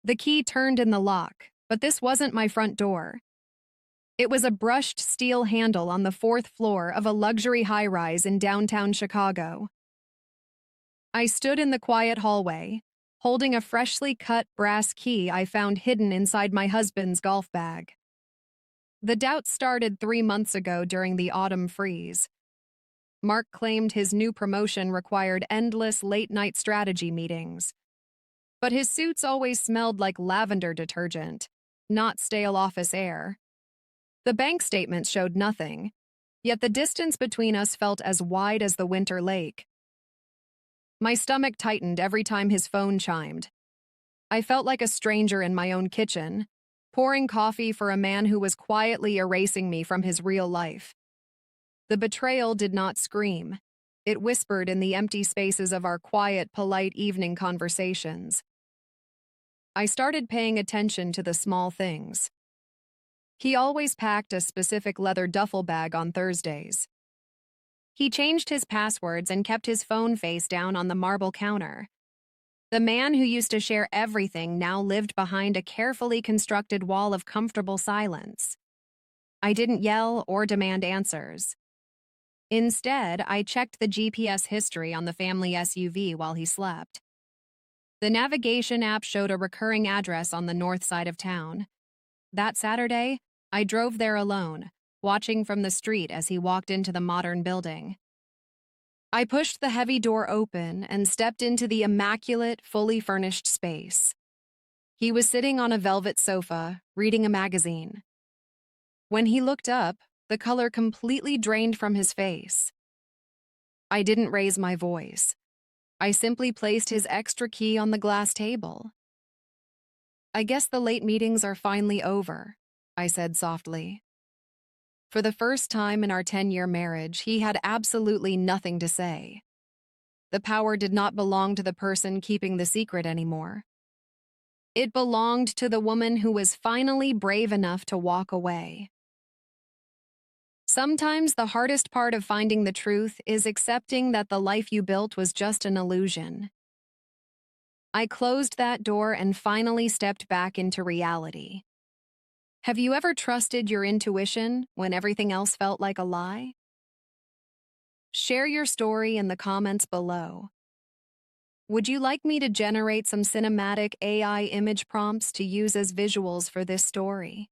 The key turned in the lock, but this wasn't my front door. It was a brushed steel handle on the fourth floor of a luxury high-rise in downtown Chicago. I stood in the quiet hallway, holding a freshly cut brass key I found hidden inside my husband's golf bag. The doubt started 3 months ago during the autumn freeze. Mark claimed his new promotion required endless late-night strategy meetings. But his suits always smelled like lavender detergent, not stale office air. The bank statements showed nothing, yet the distance between us felt as wide as the winter lake. My stomach tightened every time his phone chimed. I felt like a stranger in my own kitchen, pouring coffee for a man who was quietly erasing me from his real life. The betrayal did not scream. It whispered in the empty spaces of our quiet, polite evening conversations. I started paying attention to the small things. He always packed a specific leather duffel bag on Thursdays. He changed his passwords and kept his phone face down on the marble counter. The man who used to share everything now lived behind a carefully constructed wall of comfortable silence. I didn't yell or demand answers. Instead, I checked the GPS history on the family SUV while he slept. The navigation app showed a recurring address on the north side of town. That Saturday, I drove there alone, watching from the street as he walked into the modern building. I pushed the heavy door open and stepped into the immaculate, fully furnished space. He was sitting on a velvet sofa, reading a magazine. When he looked up, the color completely drained from his face. I didn't raise my voice. I simply placed his extra key on the glass table. "I guess the late meetings are finally over," I said softly. For the first time in our 10-year marriage, he had absolutely nothing to say. The power did not belong to the person keeping the secret anymore. It belonged to the woman who was finally brave enough to walk away. Sometimes the hardest part of finding the truth is accepting that the life you built was just an illusion. I closed that door and finally stepped back into reality. Have you ever trusted your intuition when everything else felt like a lie? Share your story in the comments below. Would you like me to generate some cinematic AI image prompts to use as visuals for this story?